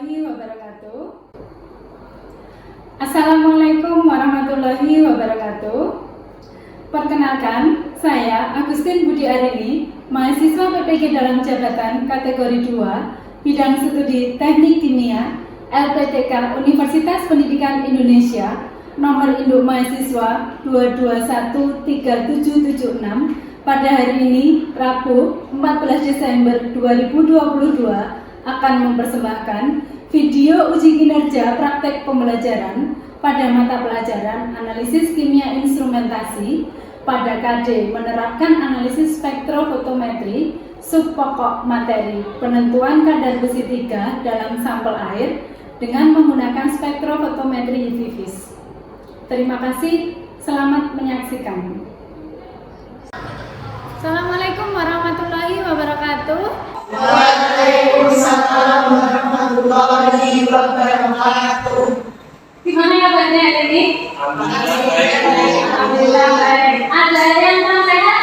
warahmatullahi wabarakatuh. Assalamualaikum warahmatullahi wabarakatuh. Perkenalkan, saya Agustin Budi Arini, mahasiswa PPG dalam jabatan kategori 2, bidang studi Teknik Kimia, LPTK Universitas Pendidikan Indonesia, nomor induk mahasiswa 2213776. Pada hari ini, Rabu 14 Desember 2022, akan mempersembahkan video uji kinerja praktek pembelajaran pada mata pelajaran analisis kimia instrumentasi pada KD menerapkan analisis spektrofotometri subpokok materi penentuan kadar besi 3 dalam sampel air dengan menggunakan spektrofotometri UV-Vis. Terima kasih, selamat menyaksikan. Assalamualaikum warahmatullahi wabarakatuh. Waalaikumsalam warahmatullahi wabarakatuh. Gimana kabarnya hari ini? Alhamdulillah baik. Ada yang kurang sehat?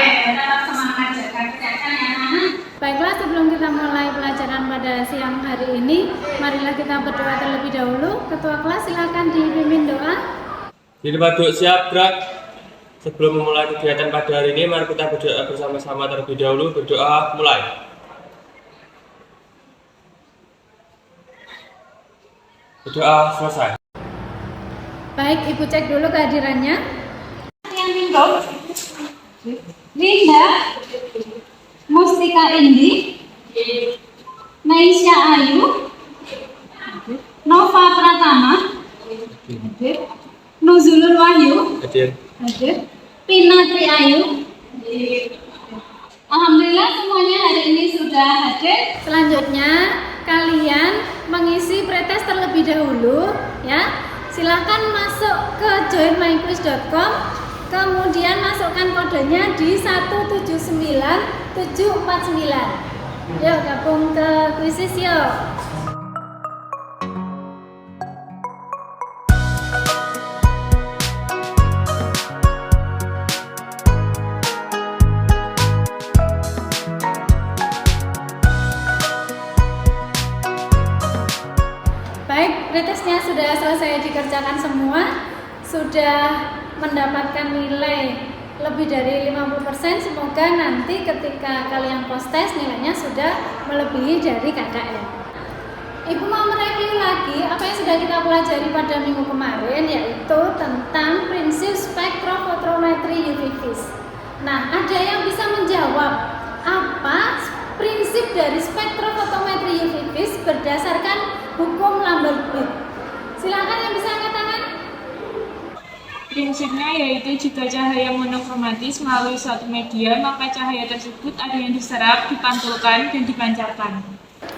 Tetap semangat jaga kesehatan ya anak. Baiklah, sebelum kita mulai pelajaran pada siang hari ini, marilah kita berdoa terlebih dahulu. Ketua kelas silakan dipimpin doa. Duduk siap, gerak. Sebelum memulai kegiatan pada hari ini, mari kita berdoa bersama-sama terlebih dahulu. Berdoa, mulai. Berdoa selesai. Baik, Ibu cek dulu kehadirannya. Yang minggu, Linda, Mustika Indi, Naisha Ayu, Nova Pratama, Nuzulul Wahyu, Hadir. Pina Tri Ayu. Alhamdulillah semuanya hari ini sudah hadir. Selanjutnya kalian mengisi pretest terlebih dahulu ya. Silakan masuk ke joinmyquiz.com, kemudian masukkan kodenya di 179749. Yuk gabung ke kuisis yuk. Baik, pretestnya sudah selesai dikerjakan semua, sudah mendapatkan nilai lebih dari 50%. Semoga nanti ketika kalian post test nilainya sudah melebihi dari KKM. Ibu mau mereview lagi apa yang sudah kita pelajari pada minggu kemarin, yaitu tentang prinsip spektrofotometri UV-Vis. Nah, ada yang bisa menjawab apa prinsip dari spektrofotometri UV-Vis berdasarkan hukum Lambert-Witt? Silakan yang bisa angkat tangan. Prinsipnya yaitu jika cahaya monokromatis melalui suatu media, maka cahaya tersebut ada yang diserap, dipantulkan, dan dipancarkan.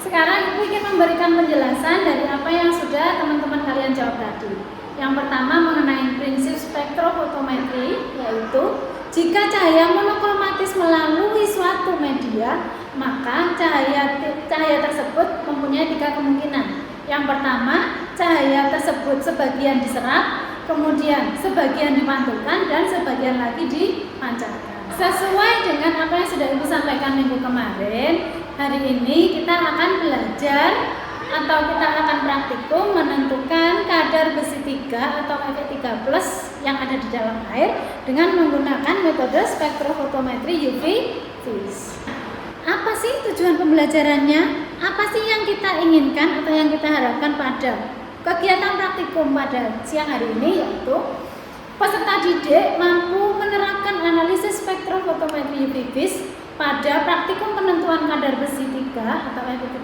Sekarang Ibu ingin memberikan penjelasan dari apa yang sudah teman-teman kalian jawab tadi. Yang pertama mengenai prinsip spektrofotometri, yaitu jika cahaya monokromatis melalui suatu media, maka cahaya tersebut mempunyai 3 kemungkinan. Yang pertama, cahaya tersebut sebagian diserap, kemudian sebagian dipantulkan, dan sebagian lagi dipancarkan. Sesuai dengan apa yang sudah Ibu sampaikan minggu kemarin, hari ini kita akan belajar atau kita akan praktikum menentukan kadar besi 3 atau Fe3+ yang ada di dalam air dengan menggunakan metode spektrofotometri UV-Vis. Apa sih tujuan pembelajarannya? Apa sih yang kita inginkan atau yang kita harapkan pada kegiatan praktikum pada siang hari ini, yaitu peserta didik mampu menerapkan analisis spektrofotometri UV-Vis pada praktikum penentuan kadar besi 3 atau Fe3+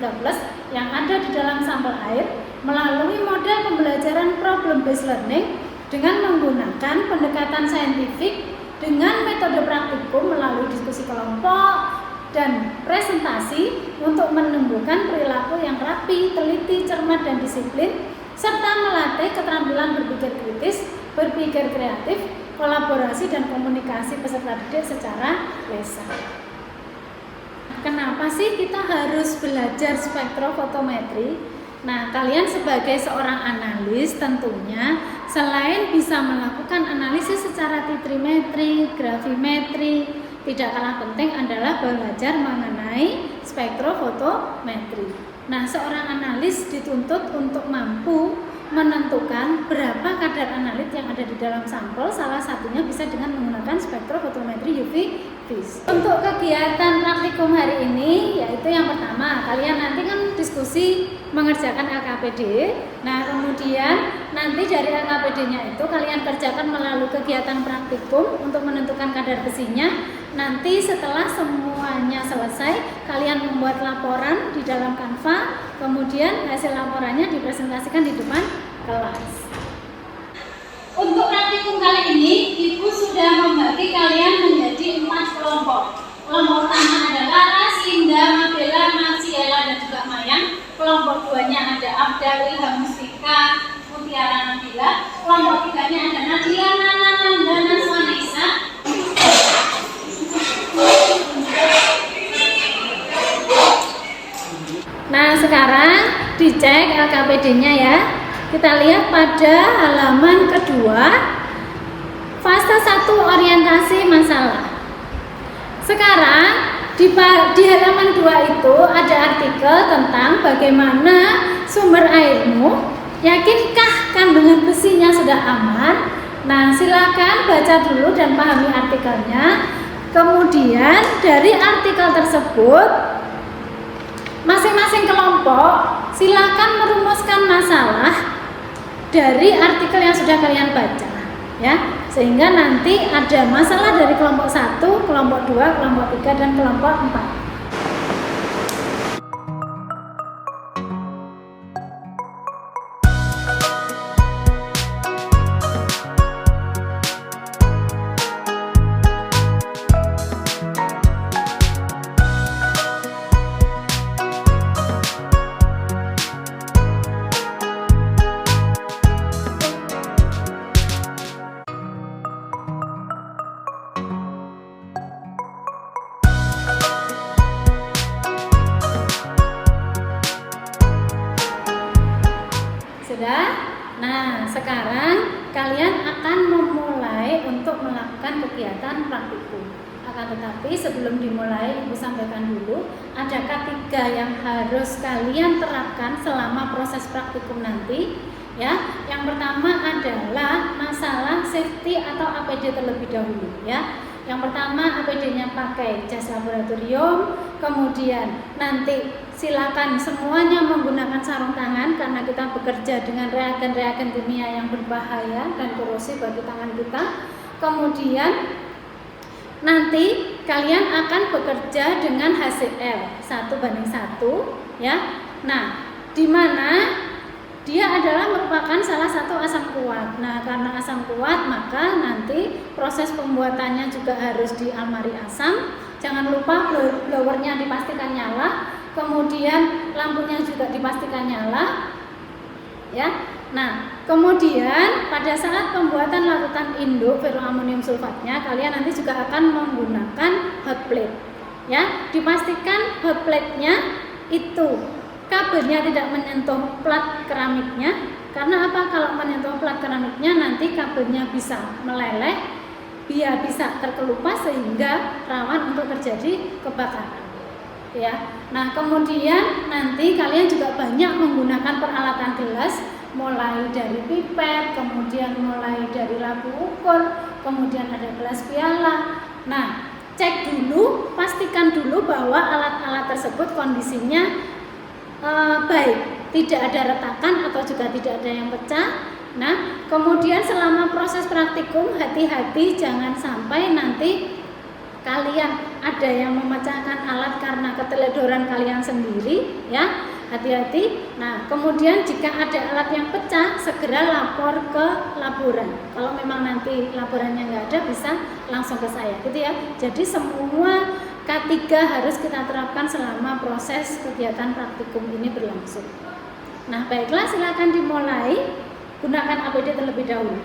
yang ada di dalam sampel air melalui model pembelajaran problem based learning dengan menggunakan pendekatan saintifik dengan metode praktikum melalui diskusi kelompok dan presentasi untuk menumbuhkan perilaku yang rapi, teliti, cermat, dan disiplin, serta melatih keterampilan berpikir kritis, berpikir kreatif, kolaborasi, dan komunikasi peserta didik secara lisan. Kenapa sih kita harus belajar spektrofotometri? Nah, kalian sebagai seorang analis tentunya selain bisa melakukan analisis secara titrimetri, grafimetri, tidak kalah penting adalah belajar mengenai spektrofotometri. Nah, seorang analis dituntut untuk mampu menentukan berapa kadar analit yang ada di dalam sampel, salah satunya bisa dengan menggunakan spektrofotometri UV vis. Untuk kegiatan praktikum hari ini, yaitu yang pertama, kalian nanti kan diskusi mengerjakan LKPD. Nah, kemudian nanti dari LKPD-nya itu kalian kerjakan melalui kegiatan praktikum untuk menentukan kadar besinya. Nanti setelah semuanya selesai, kalian membuat laporan di dalam Canva, kemudian hasil laporannya dipresentasikan di depan kelas. Untuk praktikum kali ini, Ibu sudah membagi kalian menjadi 4 kelompok. Kelompok pertama ada Laras, Linda, Mabella, Marciela, dan juga Mayang. Kelompok 2-nya ada Abda, Ilham, Mustika, Mutiara, Nabila. Kelompok 3-nya ada Nadila, Nana, Nanda, Naswa, Naisa. Nah, sekarang dicek LKPD-nya ya. Kita lihat pada halaman kedua, fase 1 orientasi masalah. Sekarang di halaman 2 itu ada artikel tentang bagaimana sumber airmu, yakinkah kandungan besinya sudah aman. Nah, silakan baca dulu dan pahami artikelnya. Kemudian dari artikel tersebut, masing-masing kelompok silakan merumuskan masalah dari artikel yang sudah kalian baca, ya, sehingga nanti ada masalah dari kelompok 1, kelompok 2, kelompok 3, dan kelompok 4. Sudah? Nah, sekarang kalian akan memulai untuk melakukan kegiatan praktikum. Akan tetapi sebelum dimulai, Ibu sampaikan dulu, ada K3 yang harus kalian terapkan selama proses praktikum nanti. Ya, yang pertama adalah masalah safety atau APD terlebih dahulu. Ya, yang pertama APD-nya pakai jas laboratorium, kemudian nanti silakan semuanya menggunakan sarung tangan karena kita bekerja dengan reagen-reagen kimia yang berbahaya dan korosif bagi tangan kita. Kemudian nanti kalian akan bekerja dengan HCl 1:1, ya. Nah, di mana dia adalah merupakan salah satu asam kuat. Nah, karena asam kuat, maka nanti proses pembuatannya juga harus di almari asam. Jangan lupa blowernya dipastikan nyala, kemudian lampunya juga dipastikan nyala, ya. Nah, kemudian pada saat pembuatan larutan induk ferroamonium sulfatnya, kalian nanti juga akan menggunakan hot plate, ya. Dipastikan hot plate-nya itu kabelnya tidak menyentuh plat keramiknya. Karena apa? Kalau menyentuh plat keramiknya, nanti kabelnya bisa meleleh, dia bisa terkelupas sehingga rawan untuk terjadi kebakaran. Ya. Nah, kemudian nanti kalian juga banyak menggunakan peralatan gelas, mulai dari pipet, kemudian mulai dari labu ukur, kemudian ada gelas piala. Nah, cek dulu, pastikan dulu bahwa alat-alat tersebut kondisinya baik, tidak ada retakan atau juga tidak ada yang pecah. Nah, kemudian selama proses praktikum hati-hati jangan sampai nanti kalian ada yang memecahkan alat karena keteledoran kalian sendiri, ya. Hati-hati. Nah, kemudian jika ada alat yang pecah, segera lapor ke laboran. Kalau memang nanti laborannya nggak ada, bisa langsung ke saya, gitu ya. Jadi semua K3 harus kita terapkan selama proses kegiatan praktikum ini berlangsung. Nah, baiklah, silakan dimulai. Gunakan APD terlebih dahulu.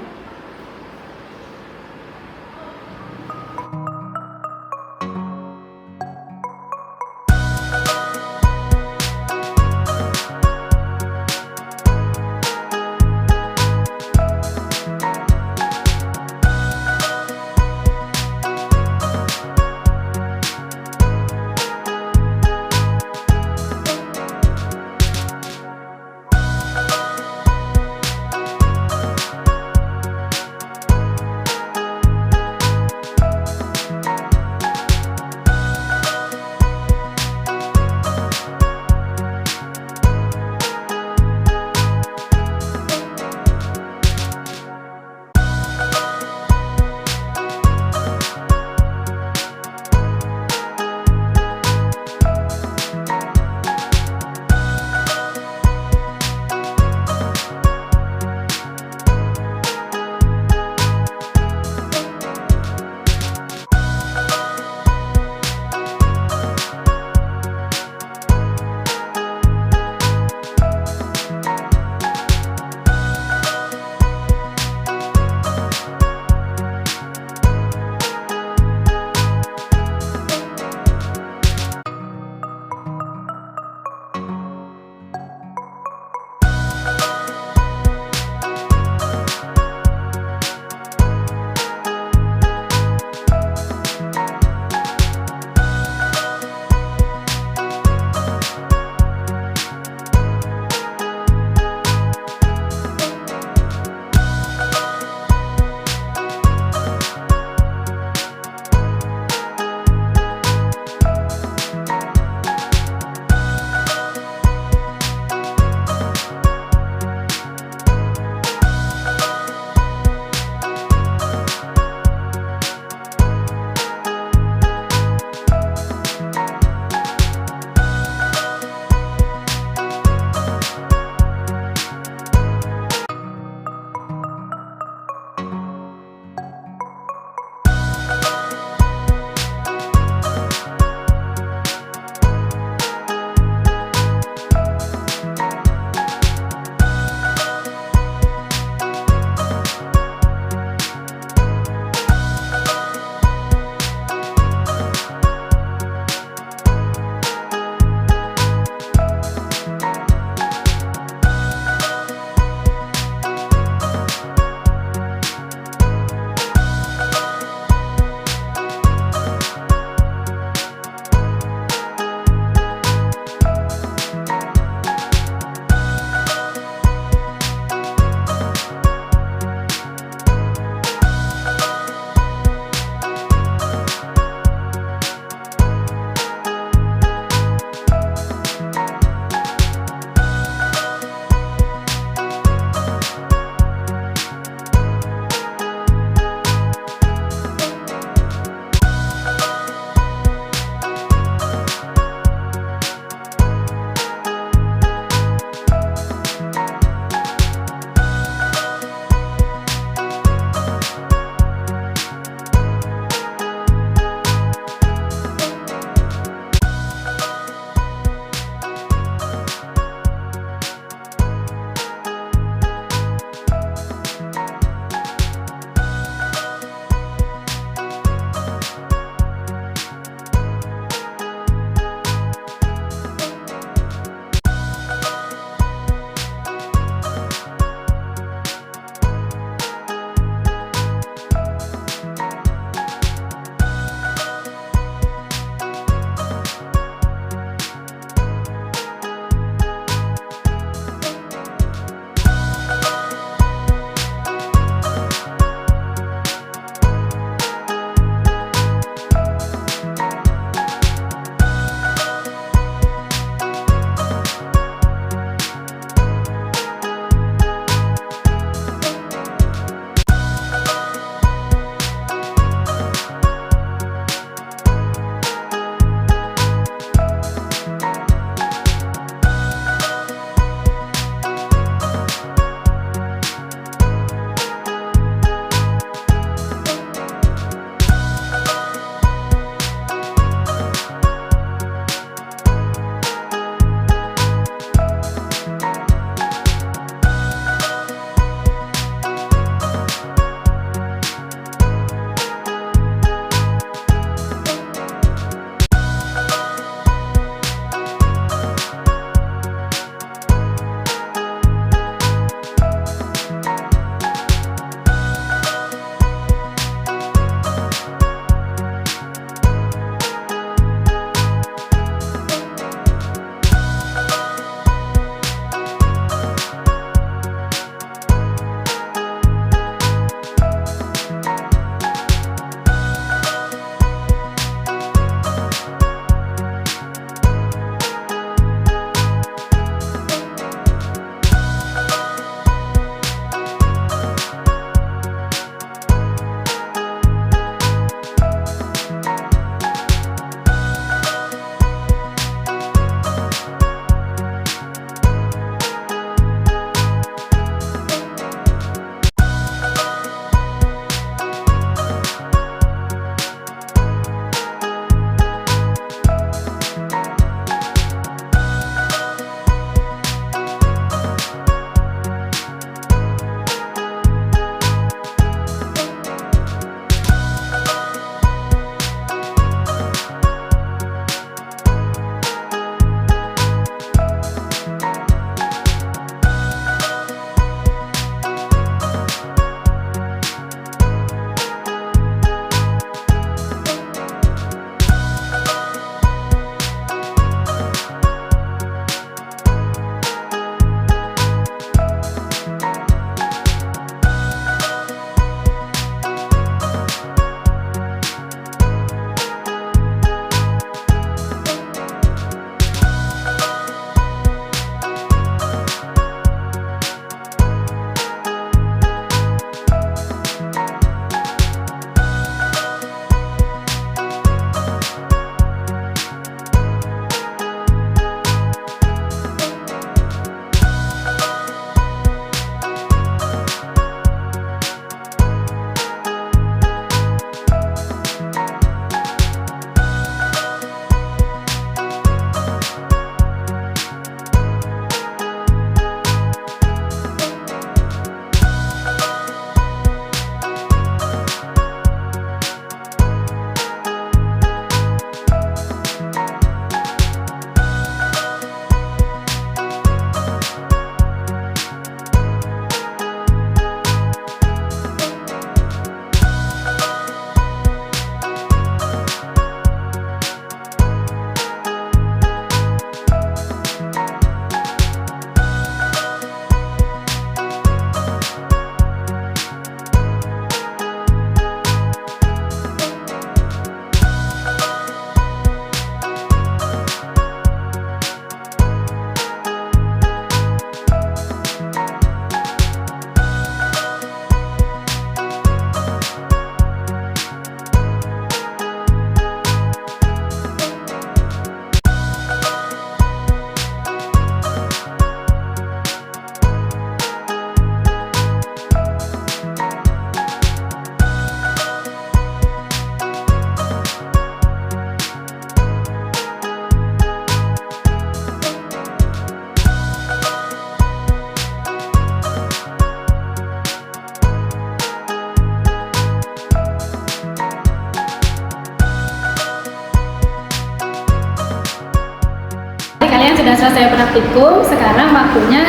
sudah selesai praktikum, sekarang waktunya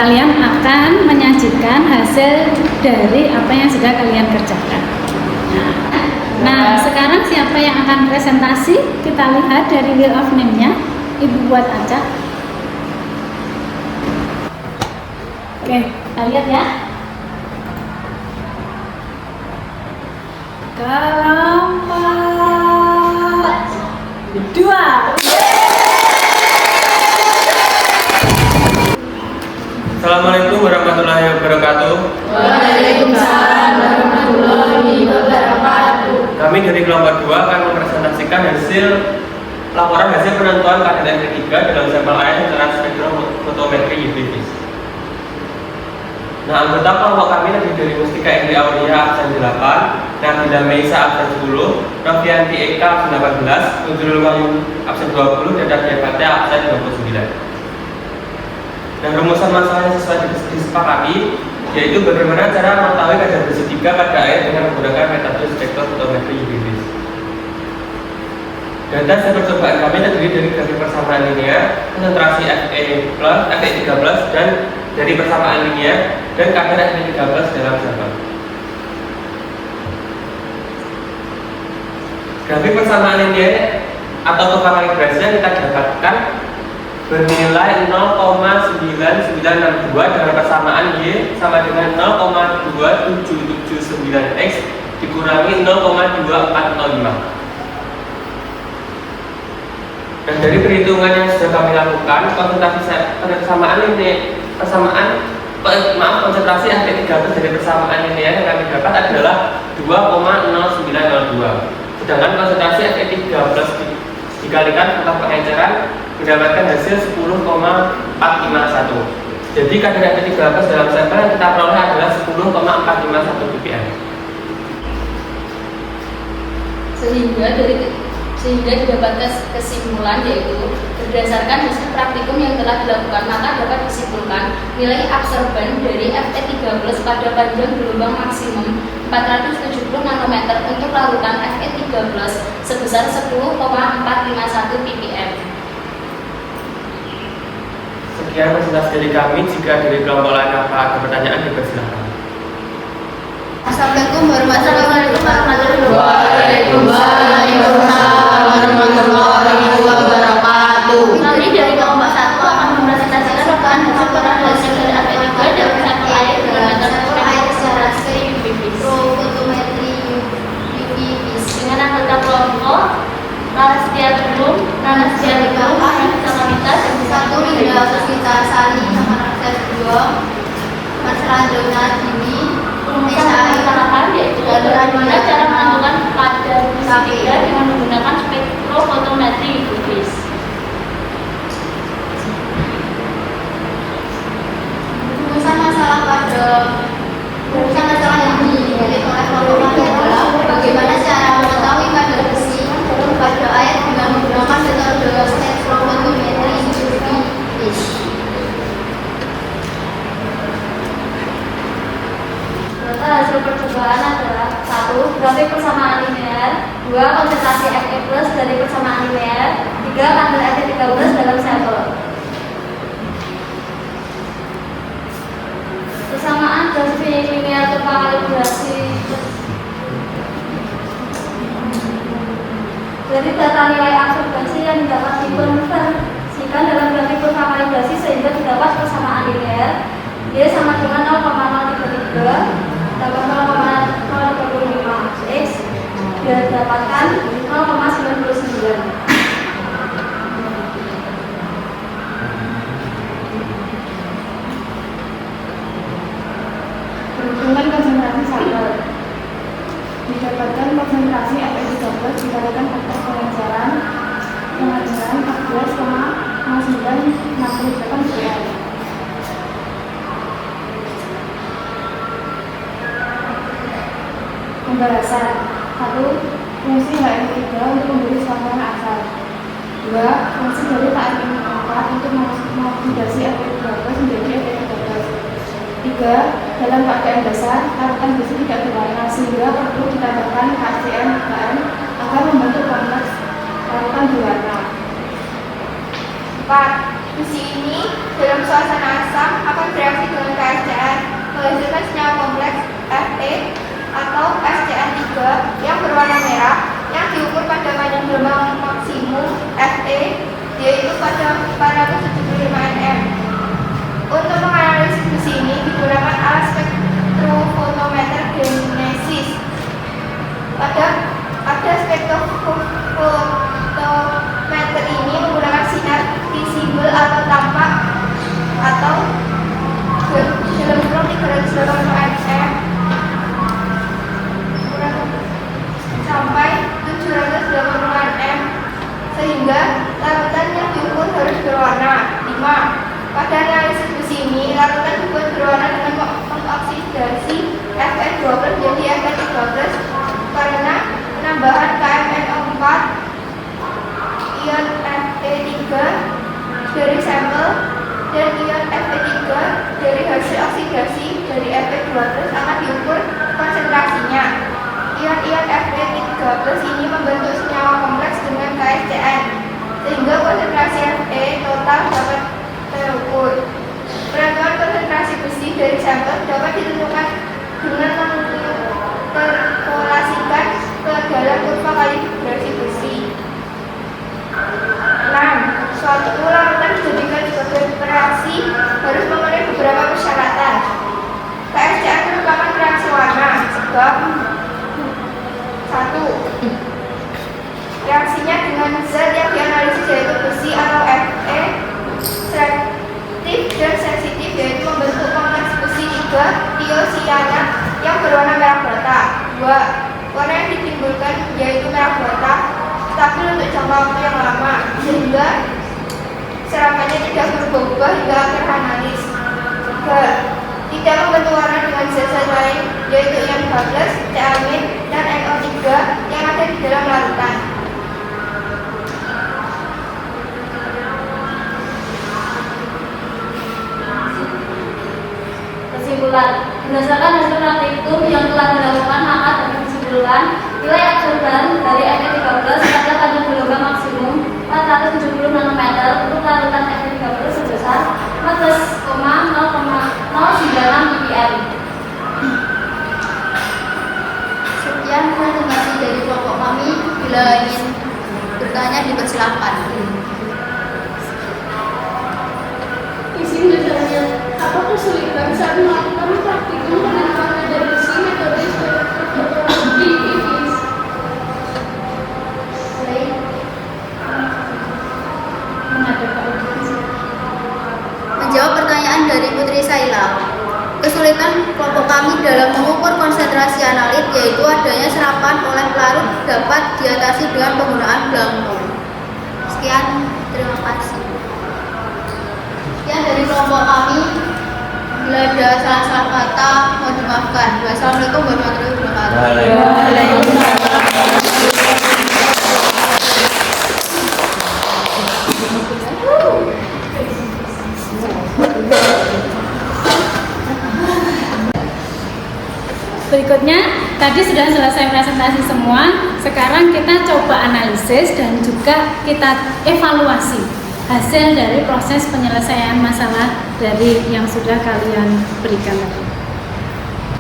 kalian akan menyajikan hasil dari apa yang sudah kalian kerjakan. Nah, sekarang siapa yang akan presentasi? Kita lihat dari wheel of name-nya. Ibu buat aja. Oke, kita lihat ya. Kelompok 2. Assalamualaikum warahmatullahi wabarakatuh. Waalaikumsalam warahmatullahi wabarakatuh. Kami dari kelompok 2 akan mempresentasikan laporan hasil penentuan kadar NP3 dalam sampel air secara spektrofotometri UV-Vis. Nah, anggota kelompok kami terdiri dari Mustika Indri Aulia absen 8, Nabila Meisa absen 10, Novianti Eka absen 18, Nurul Wahyu absen 20, dan Nadia Fatia absen 29. Dan rumusan masalah yang sesuai disepakati yaitu bagaimana cara mengetahui kadar besi 3 pada air dengan menggunakan metode spektrofotometri UV-Vis. Data hasil percobaan kami terdiri dari grafik persamaan linear, konsentrasi Fe3+, dan dari persamaan linear dan kadar Fe3+ dalam sampel. Grafik persamaan linear atau kekalibrasi yang kita dapatkan bernilai 0,9962 dengan persamaan Y sama dengan 0,2779X dikurangi 0,2405. Dan dari perhitungan yang sudah kami lakukan, konsentrasi Fe3+ dari persamaan linear yang kami dapat adalah 2,0902. Sedangkan konsentrasi Fe3+ dikalikan setelah pengenceran mendapatkan hasil 10,451. Jadi kadar Fe3+ dalam sampel yang kita peroleh adalah 10,451 ppm. Sehingga didapatkan kesimpulan yaitu berdasarkan hasil praktikum yang telah dilakukan, maka dapat disimpulkan nilai absorban dari Fe3+ pada panjang gelombang maksimum 470 nanometer untuk larutan Fe3+ sebesar 10,451 ppm. Sekian presentasi dari kami. Jika dari kelompok lain ada pertanyaan, dipersilakan. Assalamualaikum warahmatullahi wabarakatuh. Waalaikumsalam warahmatullahi wabarakatuh. Kami dari kelompok 1 akan mempresentasikan laporan hasil dari Fe3 dan sampel air dengan metode air secara spektrofotometri UV-Vis dengan anggota kelompok Lastia Belum, Lastia Belum, Salamita, satu Linda Susmita Sari, Mas Randona Dini, Rumusan yaitu bagaimana cara menentukan kadar besi 3 dengan menggunakan spektrofotometri UV-Vis. Rumusan masalah yang dilihat oleh kelompok adalah bagaimana cara mengetahui kadar besi pada air dengan menggunakan metode spektrofotometri UV-Vis. Data hasil percobaan adalah 1. Grafik persamaan linear, 2. Konsentrasi Fe+ dari persamaan linear, 3. Kadar Fe3+ dalam sampel. Persamaan grafik linear terkalibrasi. Dari data nilai absorbansi yang dapat dikonversikan dalam grafik terkalibrasi sehingga didapat persamaan linear Y sama dengan 0,033 dapat 0,025 X didapatkan 0,99. Perhitungan konsentrasi sampel. Didapatkan konsentrasi Fe3+ dikalikan faktor pengenceran dengan 14,0968 ppm. Pembalasan. 1. Fungsi HF3 untuk memberi suasana asal. 2. Fungsi dari KM4 untuk mengoksidasi Fe3+ menjadi Fe3+. 3. Dalam keadaan dasar, larutan besi tidak berwarna sehingga perlu ditambahkan KCN agar membentuk kompleks larutan berwarna. 4. Besi ini dalam suasana asam akan bereaksi dengan KSCN menghasilkan senyawa kompleks Fe atau SCN3 yang berwarna merah yang diukur pada panjang gelombang maksimum Fe yaitu pada 475 nm. Untuk menganalisis besi ini digunakan alat spektrofotometer genesis. Pada spektrofotometer ini menggunakan sinar visible atau tampak atau dalam kurung 380 nm sampai 780 nm sehingga larutan yang diukur harus berwarna. 5. Pada analisis besi ini, larutan dibuat berwarna dengan mengoksidasi Fe12 menjadi Fe13 karena penambahan KMnO4 ion Fe3 dari sampel dan ion Fe3 dari hasil oksidasi dari Fe12 akan diukur konsentrasinya. Ion-ion Fe13 ini membentuk senyawa kompleks dengan KSCN sehingga konsentrasi Fe total dapat terukur. Penentuan konsentrasi besi dari sampel dapat ditentukan dengan menginterpolasikan ke dalam kurva kalibrasi besi. 6. Suatu larutan dijadikan sebagai reaksi harus memenuhi beberapa persyaratan. KSCN merupakan reaksi warna sebab 1. Reaksinya dengan zat yang dianalisis yaitu besi atau Fe selektif dan sensitif yaitu membentuk kompleks besi 3 tiosianat yang berwarna merah bata. 2. Warna yang ditimbulkan yaitu merah bata stabil untuk jangka waktu yang lama sehingga serapannya tidak berubah-ubah hingga akhir analis. 3. Tidak membentuk warna dengan zat-zat lain yaitu ion H+, Ca- dan NO3 yang ada di dalam larutan. Kesimpulan, berdasarkan hasil praktikum yang telah dilakukan maka dapat kesimpulan nilai absorban dari Fe13 pada panjang gelombang maksimum 470 nanometer untuk larutan Fe13 sebesar 14,096 ppm. Sekian presentasi dari kelompok kami. Bila ingin bertanya dipersilakan. Izin bertanya, apa kesulitan saat melakukan praktikum penerapan dari besi metode spektrofotometri IPIS? Menjawab pertanyaan dari Putri Saila. Kesulitan kelompok kami dalam mengukur konsentrasi analit yaitu adanya serapan oleh pelarut dapat diatasi dengan penggunaan blanko. Sekian, terima kasih. Sekian dari kelompok kami. Bila ada salah-salah kata, mohon dimaafkan. Wassalamualaikum warahmatullahi wabarakatuh. Berikutnya, tadi sudah selesai presentasi semua. Sekarang kita coba analisis dan juga kita evaluasi hasil dari proses penyelesaian masalah dari yang sudah kalian berikan tadi.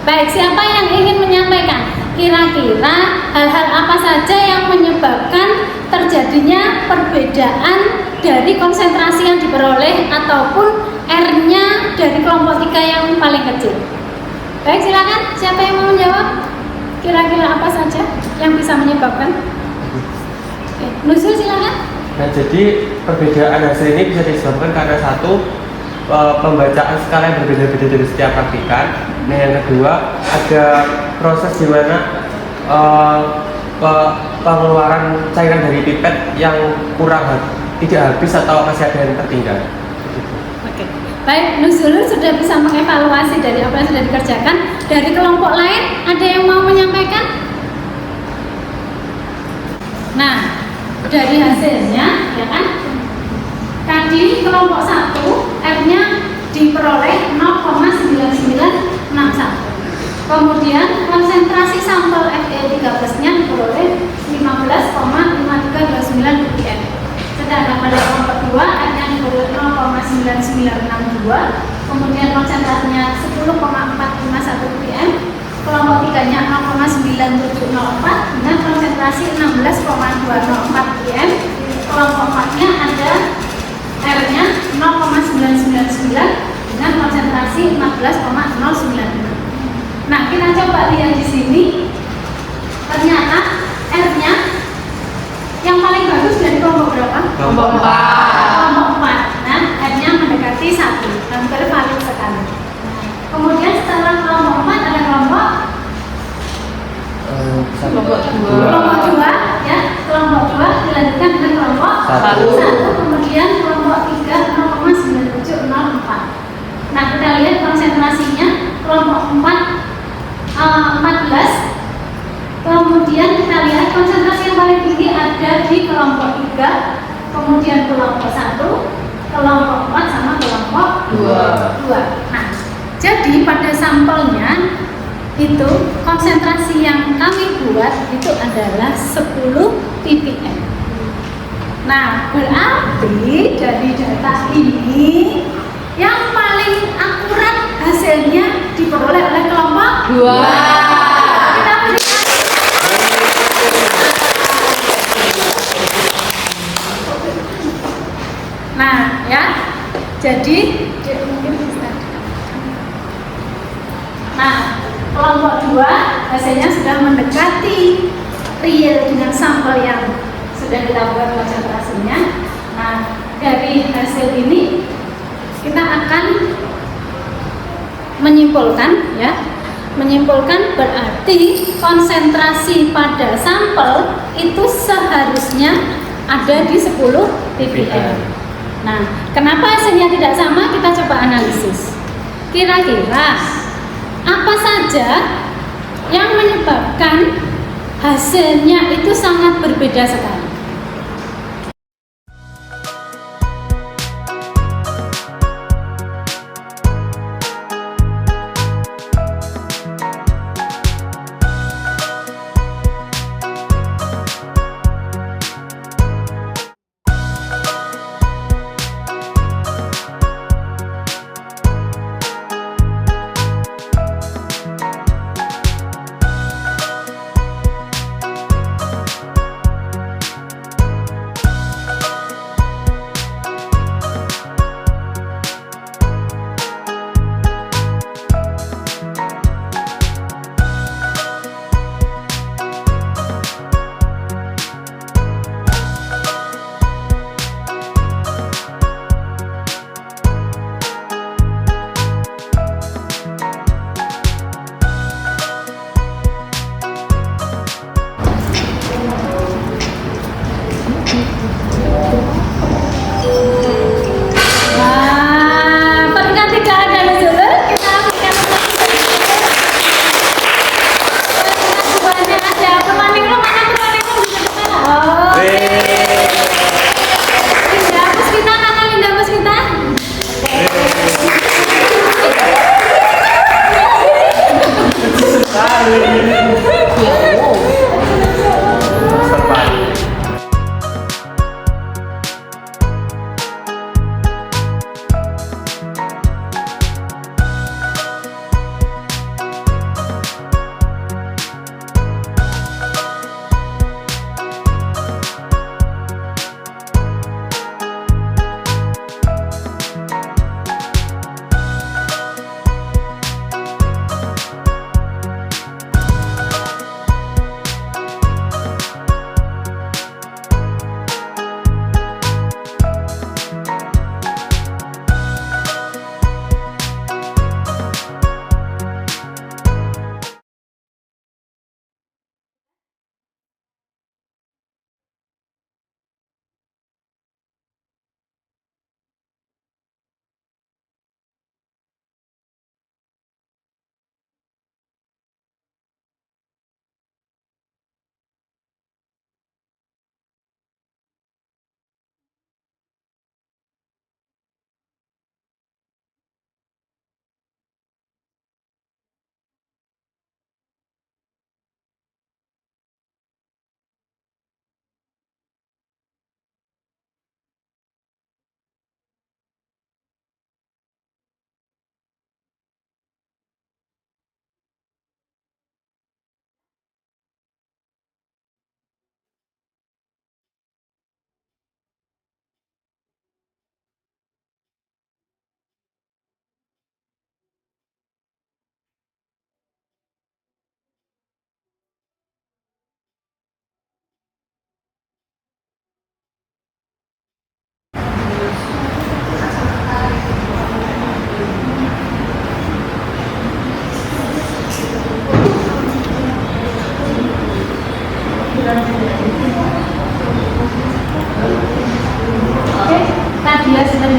Baik, siapa yang ingin menyampaikan? Kira-kira hal-hal apa saja yang menyebabkan terjadinya perbedaan dari konsentrasi yang diperoleh ataupun R-nya dari kelompok 3 yang paling kecil? Baik, silakan. Siapa yang mau menjawab? Kira-kira apa saja yang bisa menyebabkan? Oke, Nuzul silakan. Nah, jadi perbedaan hasil ini bisa disebabkan karena satu, pembacaan skala yang berbeda-beda dari setiap rakitan. Nah, yang kedua, ada proses di mana pengeluaran cairan dari pipet yang tidak habis atau masih ada yang tertinggal. Oke. Baik, Nuzul sudah bisa mengevaluasi dari apa yang sudah dikerjakan. Dari kelompok lain, ada yang mau menyampaikan? Nah, dari hasilnya, ya kan? Tadi kelompok 1, R-nya diperoleh 0,9961. Kemudian konsentrasi sampel Fe13-nya diperoleh 15,5329 ppm. Sedangkan pada kelompok 2, R-nya diperoleh 0,0 kemudian konsentrasinya 10,451 ppm, kelompok 3-nya 0,9704 dengan konsentrasi 16,204 ppm, kelompok 4-nya ada R-nya 0,999 dengan konsentrasi 14,096. Nah, kita coba lihat di sini. Ternyata R-nya yang paling bagus dari kelompok berapa? Kelompok 4. Kelompok 4. Nah, R-nya mendekati 1, hampir valid sekali. Kemudian setelah kelompok 4 ada kelompok Kelompok 2 ya. Kelompok 2 dilanjutkan dengan kelompok 1, kemudian kelompok 3 0,9704. Nah, kita lihat konsentrasinya kelompok 4 14. Kemudian kita lihat konsentrasi yang paling tinggi ada di kelompok 3, kemudian kelompok 1, kelompok 4 sama kelompok 2. Nah, jadi pada sampelnya itu konsentrasi yang kami buat itu adalah 10 ppm. Nah, berarti dari data ini yang paling akurat hasilnya diperoleh oleh kelompok 2. Kita berikan. Nah, ya. Jadi mungkin bisa. Nah, kelompok 2 hasilnya sudah mendekati real dengan sampel yang sudah kita buat konsentrasinya. Nah, dari hasil ini kita akan menyimpulkan ya. Menyimpulkan berarti konsentrasi pada sampel itu seharusnya ada di 10 ppm. Nah, kenapa hasilnya tidak sama? Kita coba analisis. Kira-kira apa saja yang menyebabkan hasilnya itu sangat berbeda sekali?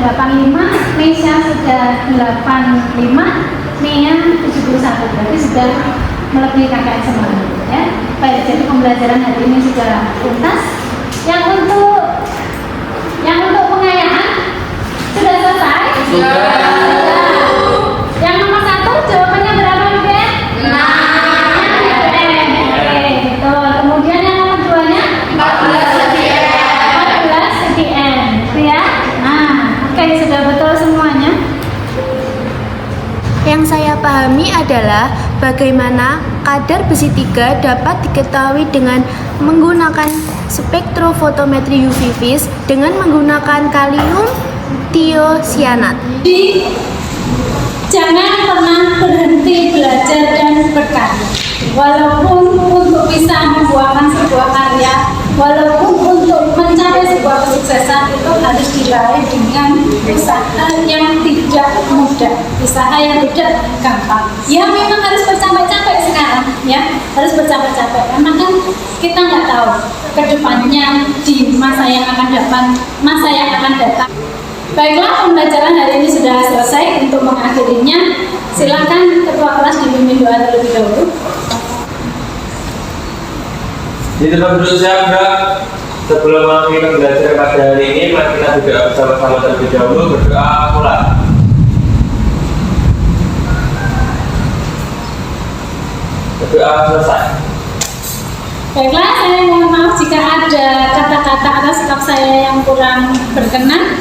85, Nesya sudah 85, Nia 71. Berarti sudah melebihi KKN semuanya ya. Baik, jadi pembelajaran hari ini sudah tuntas. Yang untuk pengayaan sudah selesai? Yang nomor 1 jawabannya berapa, Ben? 6. Oke, betul. Kemudian yang nomor 2-nya? 14 cm. Itu ya. Nah, oke, sudah betul semuanya. Yang saya pahami adalah bagaimana kadar besi 3 dapat diketahui dengan menggunakan spektrofotometri UV vis dengan menggunakan kalium tiosianat. Jadi, jangan pernah berhenti belajar dan berkarya. Walaupun untuk bisa membuahkan sebuah karya, walaupun untuk mencapai sebuah kesuksesan itu harus diraih dengan usaha yang tidak mudah, usaha yang tidak gampang. Ya memang harus bercapek-capek sekarang, ya harus bercapek-capek. Karena kan kita nggak tahu kedepannya di masa yang akan datang. Baiklah, pembelajaran hari ini sudah selesai. Untuk mengakhirinya, silakan ketua kelas dipimpin doa terlebih dahulu. Di tempat duduk saya, Mbak. Sebelum kita belajar pada hari ini, mari kita berdoa bersama-sama terlebih dahulu. Berdoa pula. Berdoa selesai. Baiklah, saya mohon maaf jika ada kata-kata atau sikap saya yang kurang berkenan.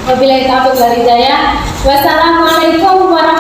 Wabillahi taufiq wal hidayah. Wassalamualaikum warahmatullahi